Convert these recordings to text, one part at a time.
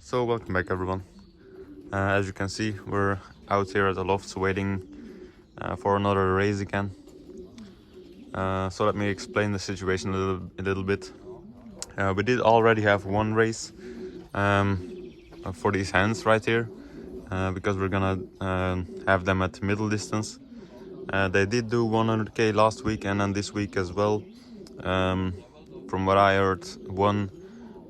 So welcome back everyone. As you can see, we're out here at the lofts waiting for another race again. So let me explain the situation a little bit. We did already have one race for these hens right here because we're gonna have them at middle distance. They did do 100k last week and then this week as well. From what I heard,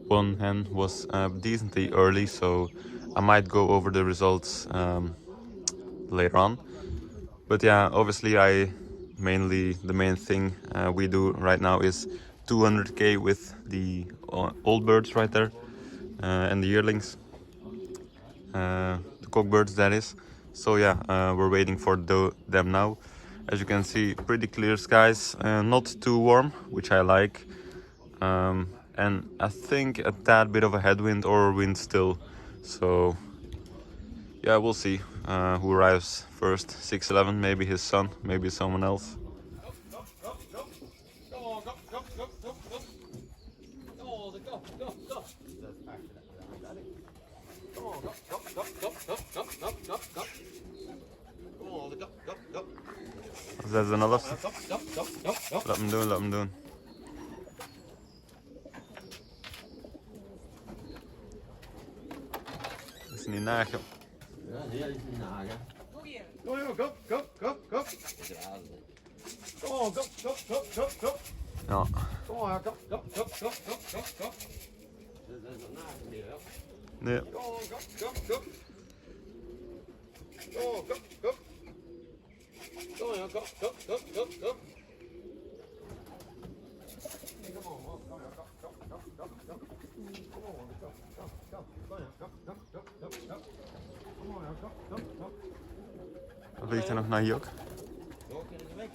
one hen was decently early, so I might go over the results later on. But yeah, obviously the main thing we do right now is 200k with the old birds right there and the yearlings, the cock birds that is. So yeah, we're waiting for them now. As you can see, pretty clear skies, not too warm, which I like. And I think a tad bit of a headwind or wind still. So yeah, we'll see who arrives first. 611, maybe his son, maybe someone else. Zet ze naar Laat hem doen, laat hem doen. Is niet nagen. Ja, die is niet nagen. Kom on, go, go, go, go. Come on, go, go, go, go, go. Ja. Come on, go, go, go, go, go, go, go. Dat is een nagen hier, hè? Nee. Come on, go, go, go. Come on, go, go. Come on, go, go, go, go, go. Come on, go, go, go, go, go, go, go. Come on, go, go, go. Come on, go, go, go, go, go. Come on, go, go, go. Wat vliegt er nog naar hier ook? Zo kunnen ze weg.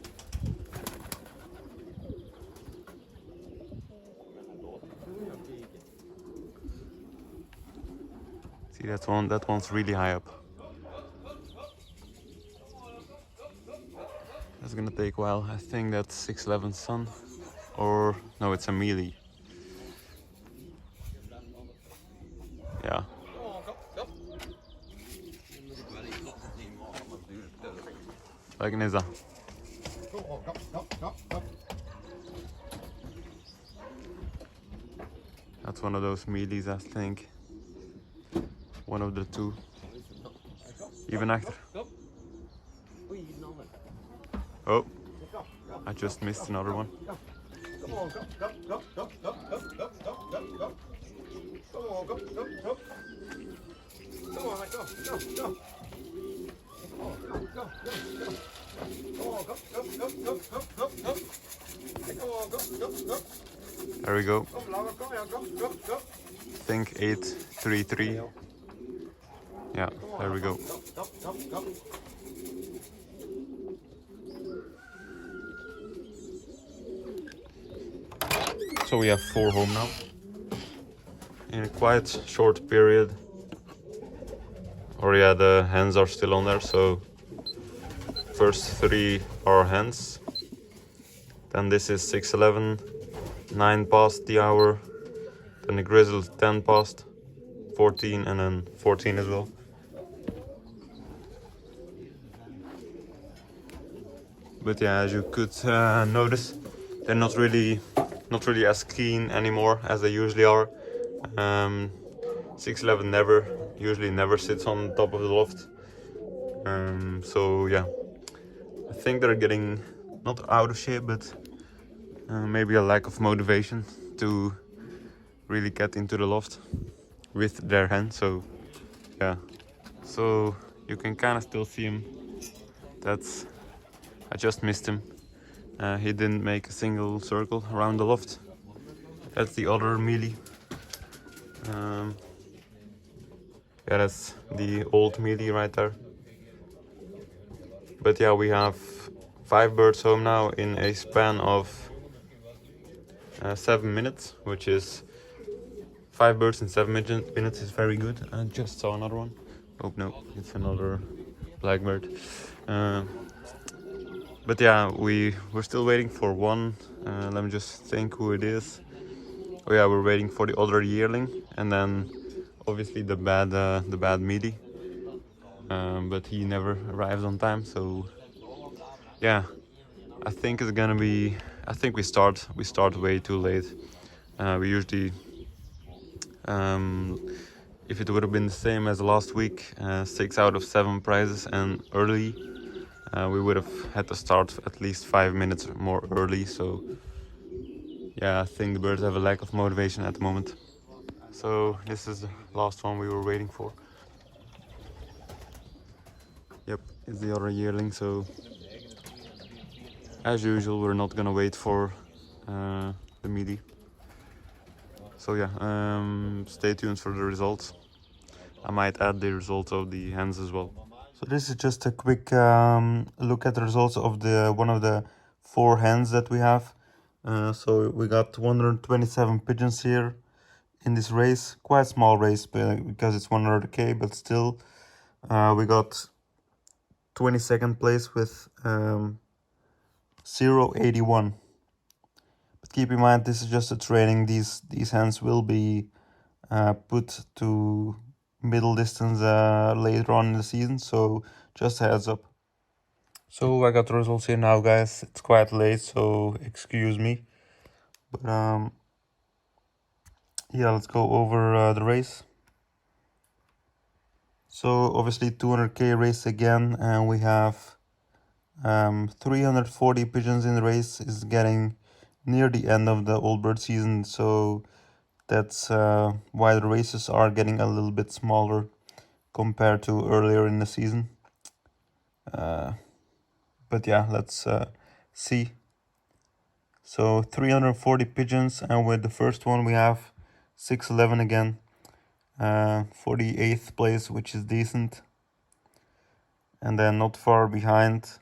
See that one? That one's really high up. That's gonna take a while. I think that's 611's son. Or no, it's a mealy. Yeah. Welke is dat? Come on, go, go, go, go. That's one of those mealies, I think. One of the two. Even achter. Oei, een ander. Oh, I just missed another one. Come on, go, go, go, go, go, go, go, go, go, go. Come on, go, go, go. Come on, go, go, go. Come on, go, go, go, go. Come on, go, go, go, go, go, go, go. Come on, go, go, go. There we go. Kom, Laura, kom ja, go, go, go. I think 833. Yeah, there we go. Go, go, go, go. So we have 4 home now. In a quite short period. Or yeah, the hens are still on there, so first 3 are hens. Then this is 611, 9 past the hour. Then the grizzle 10 past, 14 and then 14 as well. But yeah, as you could notice, they're not really as clean anymore as they usually are. 611 usually never sits on top of the loft. So yeah, I think they're getting not out of shape, but maybe a lack of motivation to really get into the loft with their hen. So yeah, so you can kind of still see him. I just missed him. He didn't make a single circle around the loft. That's the other mealy. Yeah, that's the old mealy right there. But yeah, we have 5 birds home now in a span of 7 minutes, which is 5 birds in 7 minutes is very good. I just saw another one. Oh no, it's another blackbird. But yeah, we're still waiting for one. Let me just think who it is. Oh yeah, we're waiting for the other yearling, and then obviously the bad meaty, but he never arrives on time. So yeah, I think it's gonna be. I think we start way too late. We usually, if it would have been the same as last week, 6 out of 7 prizes and early, we would have had to start at least 5 minutes more early. So yeah, I think the birds have a lack of motivation at the moment. So this is the last one we were waiting for. Yep, it's the other yearling. So as usual, we're not gonna wait for the meaty. So yeah, stay tuned for the results. I might add the results of the hens as well. So this is just a quick look at the results of the one of the 4 hens that we have. So we got 127 pigeons here in this race. Quite small race because it's 100k, but still we got 22nd place with 0.81. But keep in mind, this is just a training. These hens will be put to middle distance later on in the season, so just a heads up. So I got the results here now, guys. It's quite late, so excuse me. But yeah, let's go over the race. So obviously 200k race again, and we have 340 pigeons in the race. Is getting near the end of the old bird season, so that's why the races are getting a little bit smaller compared to earlier in the season. But yeah, let's see. So 340 pigeons, and with the first one we have 611 again, 48th place, which is decent. And then not far behind,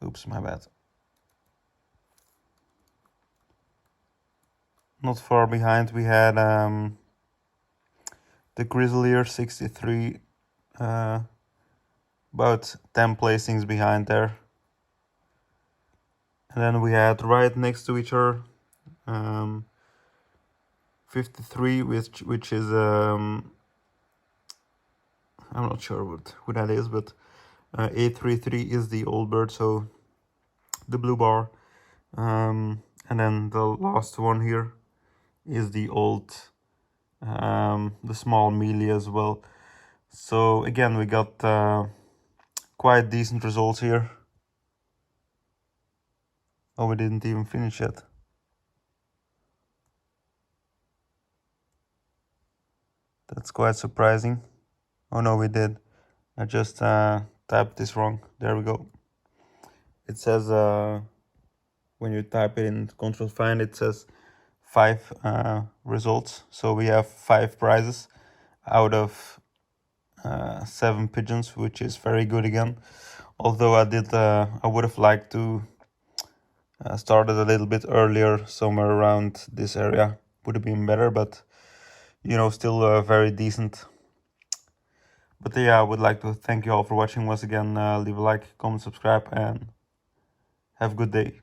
oops, my bad. Not far behind we had the Grizzlier 63, about 10 placings behind there. And then we had right next to each other 53, which is I'm not sure who that is, but 833 is the old bird, so the blue bar. And then the last one here is the old, the small mealy as well. So again, we got quite decent results here. Oh, we didn't even finish yet. That's quite surprising. Oh no, we did. I just typed this wrong. There we go. It says when you type it in Control Find, it says 5 results. So we have 5 prizes out of 7 pigeons, which is very good again. Although I would have liked to start it a little bit earlier, somewhere around this area. Would have been better, but you know, still very decent. But yeah, I would like to thank you all for watching once again. Leave a like, comment, subscribe, and have a good day.